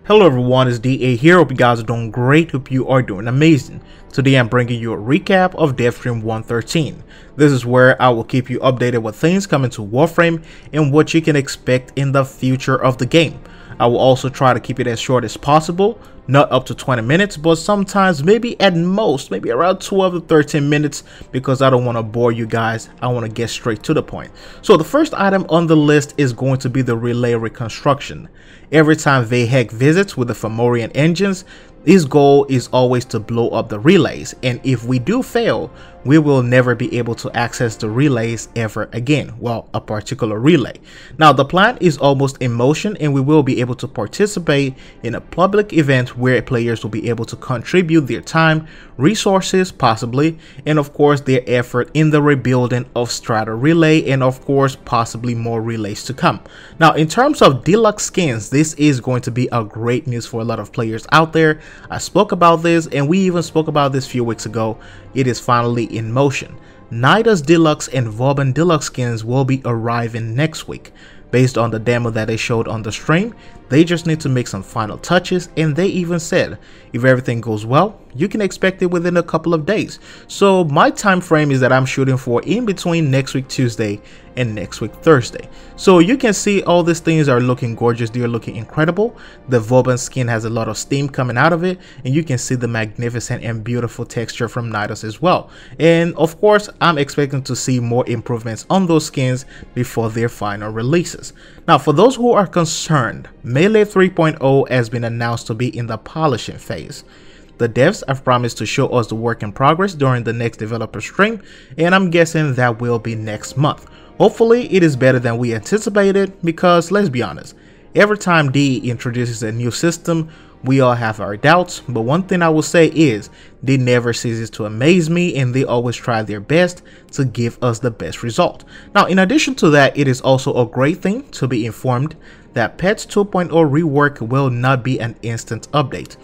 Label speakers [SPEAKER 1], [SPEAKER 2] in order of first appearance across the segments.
[SPEAKER 1] Hello everyone, it's DA here. Hope you guys are doing great. Hope you are doing amazing. Today I'm bringing you a recap of DevStream 113. This is where I will keep you updated with things coming to Warframe and what you can expect in the future of the game. I will also try to keep it as short as possible, not up to 20 minutes, but sometimes maybe at most, maybe around 12 to 13 minutes, because I don't want to bore you guys. I want to get straight to the point. So the first item on the list is going to be the relay reconstruction. Every time Railjack visits with the Fomorian engines, his goal is always to blow up the relays, and if we do fail, we will never be able to access the relays ever again. Well, a particular relay. Now the plan is almost in motion, and we will be able to participate in a public event where players will be able to contribute their time, resources possibly, and of course their effort in the rebuilding of Strata Relay, and of course possibly more relays to come. Now in terms of deluxe skins, this is going to be a great news for a lot of players out there. I spoke about this, and we even spoke about this a few weeks ago. It is finally in motion. Nidus Deluxe and Vauban Deluxe skins will be arriving next week. Based on the demo that they showed on the stream, they just need to make some final touches, and they even said if everything goes well, you can expect it within a couple of days. So my time frame is that I'm shooting for in between next week Tuesday and next week Thursday. So you can see all these things are looking gorgeous. They're looking incredible. The Vauban skin has a lot of steam coming out of it, and you can see the magnificent and beautiful texture from Nidus as well. And of course, I'm expecting to see more improvements on those skins before their final releases. Now for those who are concerned, Melee 3.0 has been announced to be in the polishing phase. The devs have promised to show us the work in progress during the next developer stream, and I'm guessing that will be next month. Hopefully it is better than we anticipated, because let's be honest, every time DE introduces a new system, we all have our doubts, but one thing I will say is they never ceases to amaze me, and they always try their best to give us the best result. Now in addition to that, it is also a great thing to be informed that Pets 2.0 rework will not be an instant update.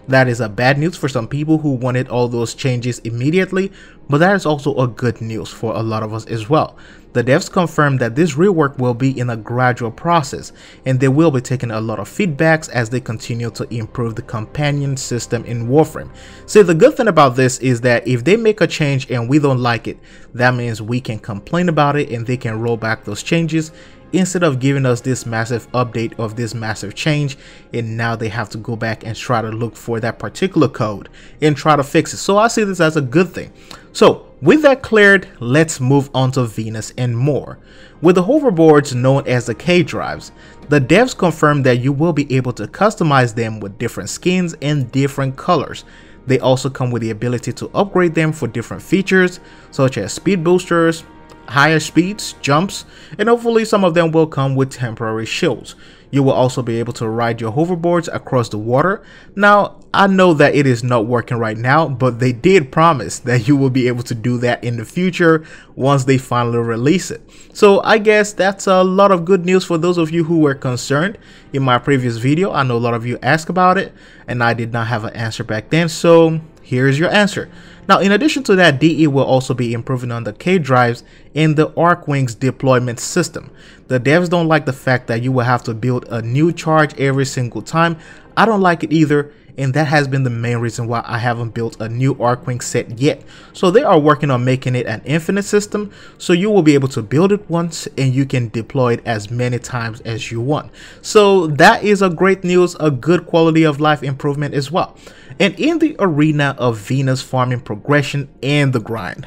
[SPEAKER 1] That is a bad news for some people who wanted all those changes immediately, but that is also a good news for a lot of us as well. The devs confirmed that this rework will be in a gradual process, and they will be taking a lot of feedbacks as they continue to improve the companion system in Warframe. See, the good thing about this is that if they make a change and we don't like it, that means we can complain about it and they can roll back those changes, instead of giving us this massive update of this massive change, and now they have to go back and try to look for that particular code and try to fix it. So I see this as a good thing. So with that cleared, let's move on to Venus and more. With the hoverboards known as the K drives, the devs confirmed that you will be able to customize them with different skins and different colors. They also come with the ability to upgrade them for different features such as speed boosters, higher speeds, jumps, and hopefully some of them will come with temporary shields. You will also be able to ride your hoverboards across the water. Now, I know that it is not working right now, but they did promise that you will be able to do that in the future once they finally release it. So I guess that's a lot of good news for those of you who were concerned. In my previous video, I know a lot of you asked about it, and I did not have an answer back then, so here's your answer. Now in addition to that, DE will also be improving on the K drives in the Archwing's deployment system. The devs don't like the fact that you will have to build a new charge every single time. I don't like it either, and that has been the main reason why I haven't built a new Archwing set yet. So they are working on making it an infinite system, so you will be able to build it once and you can deploy it as many times as you want. So that is a great news, a good quality of life improvement as well. And in the arena of Venus farming progression and the grind,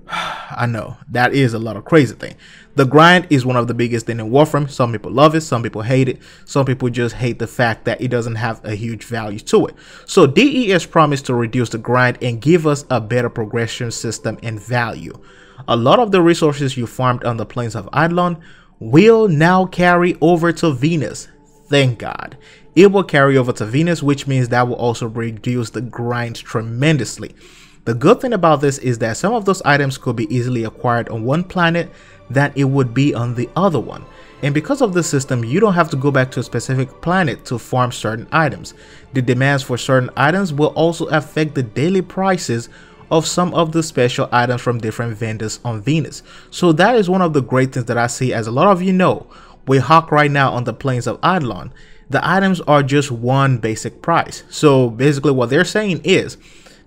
[SPEAKER 1] I know that is a lot of crazy thing. The grind is one of the biggest thing in Warframe. Some people love it, some people hate it, some people just hate the fact that it doesn't have a huge value to it. So DE has promised to reduce the grind and give us a better progression system and value. A lot of the resources you farmed on the plains of Eidolon will now carry over to Venus. Thank God. It will carry over to Venus, which means that will also reduce the grind tremendously. The good thing about this is that some of those items could be easily acquired on one planet than it would be on the other one. And because of this system, you don't have to go back to a specific planet to farm certain items. The demands for certain items will also affect the daily prices of some of the special items from different vendors on Venus. So that is one of the great things that I see. As a lot of you know, we hawk right now on the plains of Eidolon. the items are just one basic price. So basically what they're saying is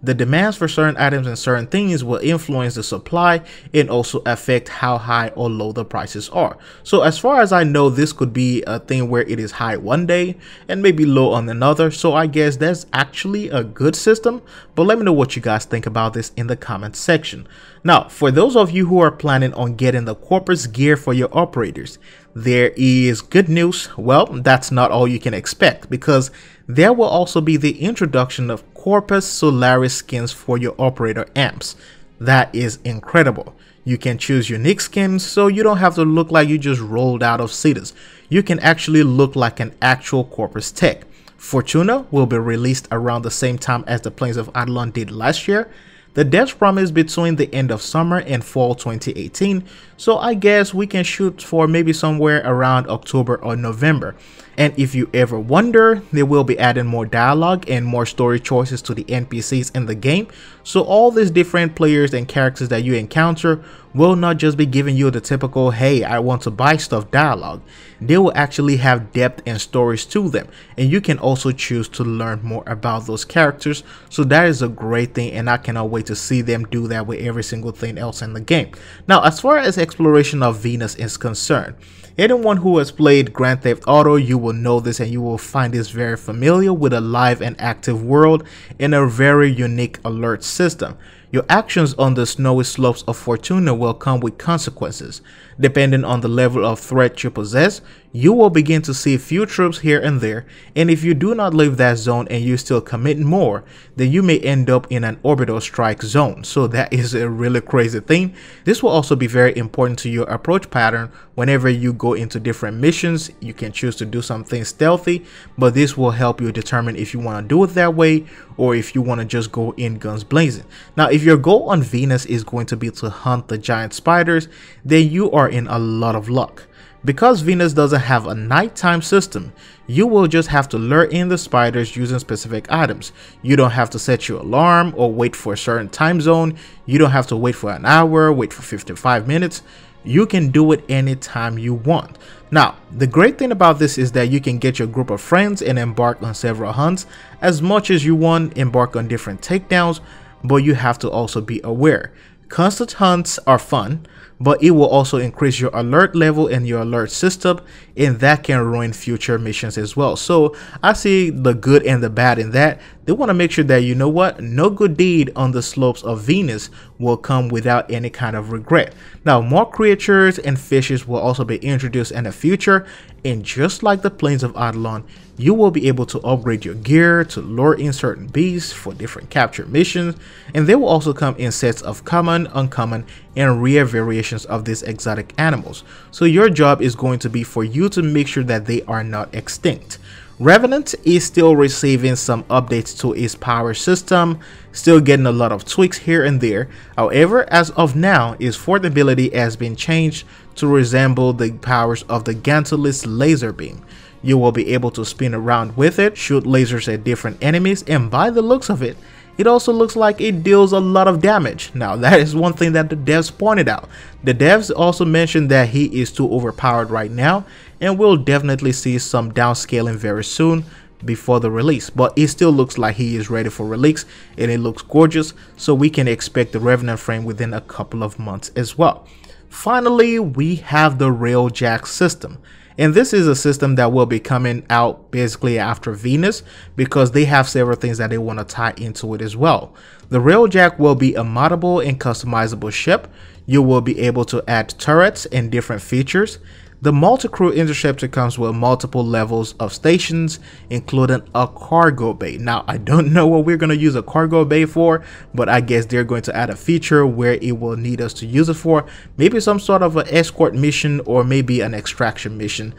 [SPEAKER 1] the demands for certain items and certain things will influence the supply and also affect how high or low the prices are. So as far as I know, this could be a thing where it is high one day and maybe low on another. So I guess that's actually a good system, but let me know what you guys think about this in the comment section. Now, for those of you who are planning on getting the corpus gear for your operators, there is good news. Well, that's not all you can expect, because there will also be the introduction of Corpus Solaris skins for your operator amps. That is incredible. You can choose unique skins, so you don't have to look like you just rolled out of Cetus. You can actually look like an actual Corpus tech. Fortuna will be released around the same time as the Plains of Eidolon did last year. The devs promise between the end of summer and fall 2018, so I guess we can shoot for maybe somewhere around October or November. And if you ever wonder, they will be adding more dialogue and more story choices to the NPCs in the game, so all these different players and characters that you encounter will not just be giving you the typical "hey, I want to buy stuff" dialogue. They will actually have depth and stories to them, and you can also choose to learn more about those characters. So that is a great thing, and I cannot wait to see them do that with every single thing else in the game. Now, as far as exploration of Venus is concerned, anyone who has played Grand Theft Auto, you will know this, and you will find this very familiar with a live and active world and a very unique alert system. Your actions on the snowy slopes of Fortuna will come with consequences. Depending on the level of threat you possess, you will begin to see few troops here and there, and if you do not leave that zone and you still commit more, then you may end up in an orbital strike zone. So that is a really crazy thing. This will also be very important to your approach pattern. Whenever you go into different missions, you can choose to do something stealthy, but this will help you determine if you want to do it that way or if you want to just go in guns blazing. Now, if your goal on Venus is going to be to hunt the giant spiders, then you are in a lot of luck. Because Venus doesn't have a nighttime system, you will just have to lure in the spiders using specific items. You don't have to set your alarm or wait for a certain time zone. You don't have to wait for an hour, wait for 55 minutes. You can do it anytime you want. Now, the great thing about this is that you can get your group of friends and embark on several hunts as much as you want, embark on different takedowns, but you have to also be aware. Constant hunts are fun, but it will also increase your alert level and your alert system, and that can ruin future missions as well. So I see the good and the bad in that. They want to make sure that, you know what, no good deed on the slopes of Venus will come without any kind of regret. Now, more creatures and fishes will also be introduced in the future, and just like the Plains of Eidolon, you will be able to upgrade your gear to lure in certain beasts for different capture missions, and they will also come in sets of common, uncommon, and rare variations of these exotic animals. So your job is going to be for you to make sure that they are not extinct. Revenant is still receiving some updates to its power system, still getting a lot of tweaks here and there. However, as of now, its fourth ability has been changed to resemble the powers of the Gantulis laser beam. You will be able to spin around with it, shoot lasers at different enemies, and by the looks of it, it also looks like it deals a lot of damage. Now, that is one thing that the devs pointed out. The devs also mentioned that he is too overpowered right now, and we'll definitely see some downscaling very soon before the release, but it still looks like he is ready for release, and it looks gorgeous, so we can expect the Revenant frame within a couple of months as well. Finally, we have the Railjack system. And this is a system that will be coming out basically after Venus, because they have several things that they want to tie into it as well. The Railjack will be a moddable and customizable ship. You will be able to add turrets and different features. The multi-crew interceptor comes with multiple levels of stations, including a cargo bay. Now, I don't know what we're going to use a cargo bay for, but I guess they're going to add a feature where it will need us to use it for. Maybe some sort of an escort mission or maybe an extraction mission.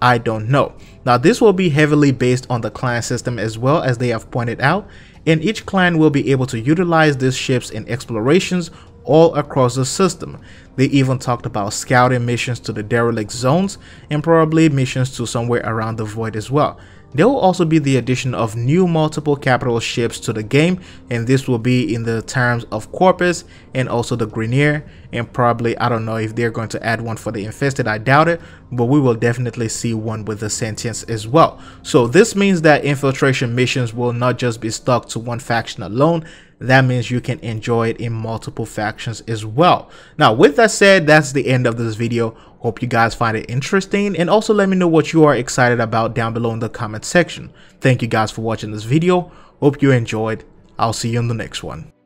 [SPEAKER 1] I don't know. Now, this will be heavily based on the clan system as well, as they have pointed out, and each clan will be able to utilize these ships in explorations all across the system. They even talked about scouting missions to the derelict zones and probably missions to somewhere around the void as well. There will also be the addition of new multiple capital ships to the game, and this will be in the terms of Corpus and also the Grenier, and probably, I don't know if they're going to add one for the Infested, I doubt it, but we will definitely see one with the Sentience as well. So this means that infiltration missions will not just be stuck to one faction alone. That means you can enjoy it in multiple factions as well. Now, with that said, that's the end of this video. Hope you guys find it interesting, and also let me know what you are excited about down below in the comment section. Thank you guys for watching this video. Hope you enjoyed. I'll see you in the next one.